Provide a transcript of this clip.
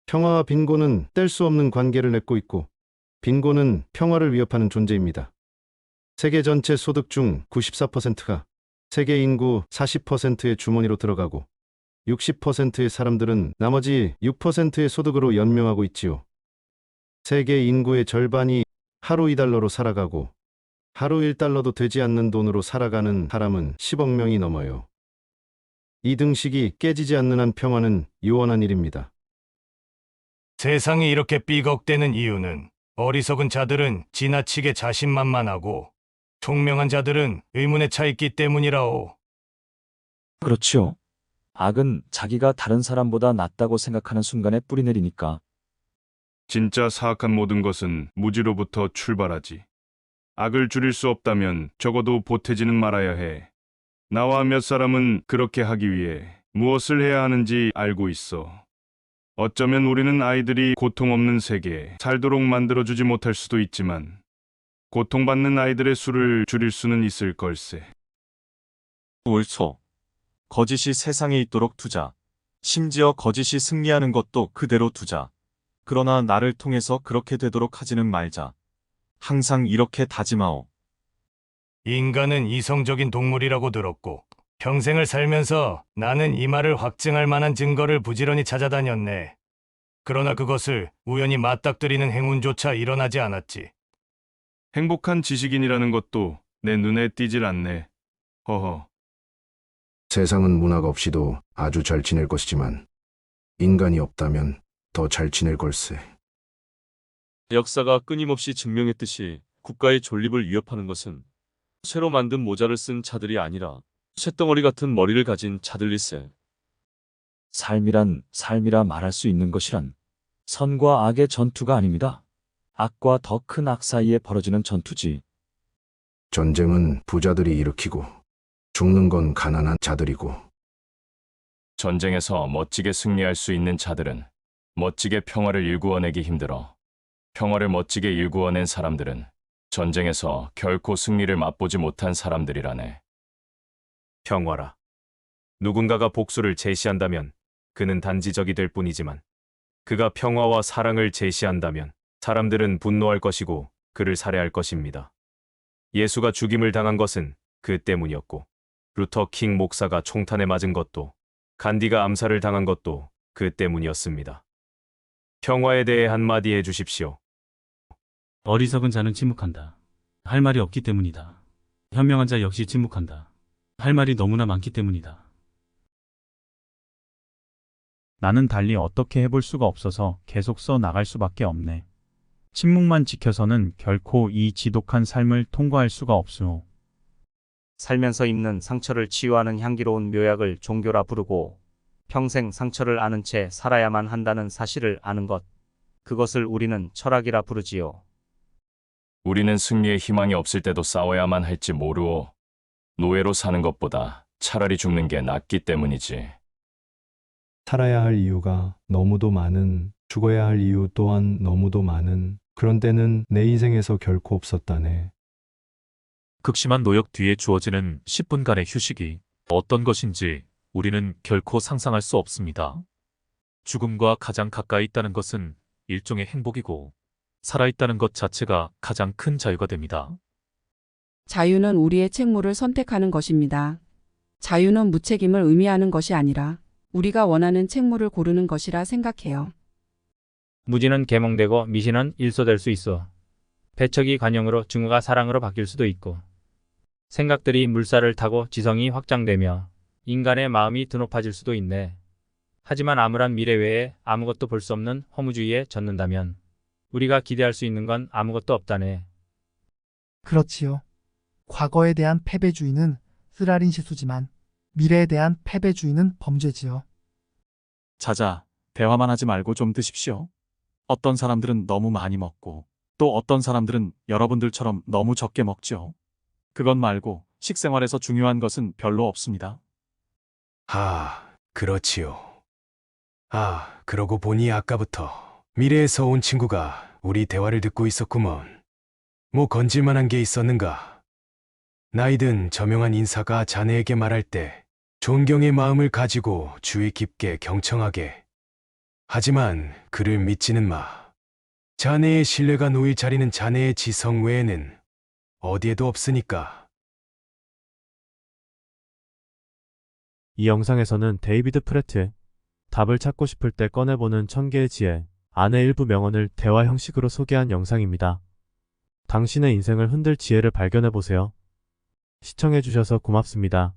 평화와 빈곤은 뗄 수 없는 관계를 맺고 있고, 빈곤은 평화를 위협하는 존재입니다. 세계 전체 소득 중 94%가 세계 인구 40%의 주머니로 들어가고, 60%의 사람들은 나머지 6%의 소득으로 연명하고 있지요. 세계 인구의 절반이 하루 2달러로 살아가고, 하루 1달러도 되지 않는 돈으로 살아가는 사람은 10억 명이 넘어요. 이 등식이 깨지지 않는 한 평화는 요원한 일입니다. 세상이 이렇게 삐걱대는 이유는 어리석은 자들은 지나치게 자신만만하고 총명한 자들은 의문에 차 있기 때문이라오. 그렇지요. 악은 자기가 다른 사람보다 낫다고 생각하는 순간에 뿌리내리니까. 진짜 사악한 모든 것은 무지로부터 출발하지. 악을 줄일 수 없다면 적어도 보태지는 말아야 해. 나와 몇 사람은 그렇게 하기 위해 무엇을 해야 하는지 알고 있어. 어쩌면 우리는 아이들이 고통 없는 세계에 살도록 만들어주지 못할 수도 있지만, 고통받는 아이들의 수를 줄일 수는 있을 걸세. 옳소. 거짓이 세상에 있도록 두자. 심지어 거짓이 승리하는 것도 그대로 두자. 그러나 나를 통해서 그렇게 되도록 하지는 말자. 항상 이렇게 다짐하오. 인간은 이성적인 동물이라고 들었고 평생을 살면서 나는 이 말을 확증할 만한 증거를 부지런히 찾아다녔네. 그러나 그것을 우연히 맞닥뜨리는 행운조차 일어나지 않았지. 행복한 지식인이라는 것도 내 눈에 띄질 않네. 허허. 세상은 문화가 없이도 아주 잘 지낼 것이지만, 인간이 없다면 더 잘 지낼 걸세. 역사가 끊임없이 증명했듯이 국가의 존립을 위협하는 것은 새로 만든 모자를 쓴 자들이 아니라 쇳덩어리 같은 머리를 가진 자들일세. 삶이라 말할 수 있는 것이란 선과 악의 전투가 아닙니다. 악과 더 큰 악 사이에 벌어지는 전투지. 전쟁은 부자들이 일으키고, 죽는 건 가난한 자들이고, 전쟁에서 멋지게 승리할 수 있는 자들은 멋지게 평화를 일구어내기 힘들어. 평화를 멋지게 일구어낸 사람들은 전쟁에서 결코 승리를 맛보지 못한 사람들이라네. 평화라. 누군가가 복수를 제시한다면 그는 단지 적이 될 뿐이지만, 그가 평화와 사랑을 제시한다면 사람들은 분노할 것이고 그를 살해할 것입니다. 예수가 죽임을 당한 것은 그 때문이었고, 루터 킹 목사가 총탄에 맞은 것도, 간디가 암살을 당한 것도 그 때문이었습니다. 평화에 대해 한마디 해주십시오. 어리석은 자는 침묵한다. 할 말이 없기 때문이다. 현명한 자 역시 침묵한다. 할 말이 너무나 많기 때문이다. 나는 달리 어떻게 해볼 수가 없어서 계속 써 나갈 수밖에 없네. 침묵만 지켜서는 결코 이 지독한 삶을 통과할 수가 없으오. 살면서 입는 상처를 치유하는 향기로운 묘약을 종교라 부르고, 평생 상처를 앓은 채 살아야만 한다는 사실을 아는 것, 그것을 우리는 철학이라 부르지요. 우리는 승리의 희망이 없을 때도 싸워야만 할지 모르오. 노예로 사는 것보다 차라리 죽는 게 낫기 때문이지. 살아야 할 이유가 너무도 많은, 죽어야 할 이유 또한 너무도 많은 그런 때는 내 인생에서 결코 없었다네. 극심한 노역 뒤에 주어지는 10분간의 휴식이 어떤 것인지 우리는 결코 상상할 수 없습니다. 죽음과 가장 가까이 있다는 것은 일종의 행복이고, 살아있다는 것 자체가 가장 큰 자유가 됩니다. 자유는 우리의 책무를 선택하는 것입니다. 자유는 무책임을 의미하는 것이 아니라 우리가 원하는 책무를 고르는 것이라 생각해요. 무지는 계몽되고 미신은 일소될 수 있어. 배척이 관용으로 증오가 사랑으로 바뀔 수도 있고, 생각들이 물살을 타고 지성이 확장되며 인간의 마음이 드높아질 수도 있네. 하지만 암울한 미래 외에 아무것도 볼 수 없는 허무주의에 젖는다면 우리가 기대할 수 있는 건 아무것도 없다네. 그렇지요. 과거에 대한 패배주의는 쓰라린 시수지만 미래에 대한 패배주의는 범죄지요. 자자, 대화만 하지 말고 좀 드십시오. 어떤 사람들은 너무 많이 먹고, 또 어떤 사람들은 여러분들처럼 너무 적게 먹죠. 그것 말고 식생활에서 중요한 것은 별로 없습니다. 그렇지요. 그러고 보니 아까부터 미래에서 온 친구가 우리 대화를 듣고 있었구먼. 뭐 건질만한 게 있었는가? 나이든 저명한 인사가 자네에게 말할 때 존경의 마음을 가지고 주의 깊게 경청하게, 하지만 그를 믿지는 마. 자네의 신뢰가 놓일 자리는 자네의 지성 외에는 어디에도 없으니까. 이 영상에서는 데이비드 프레트, 답을 찾고 싶을 때 꺼내보는 1000개의 지혜, 안의 일부 명언을 대화 형식으로 소개한 영상입니다. 당신의 인생을 흔들 지혜를 발견해보세요. 시청해주셔서 고맙습니다.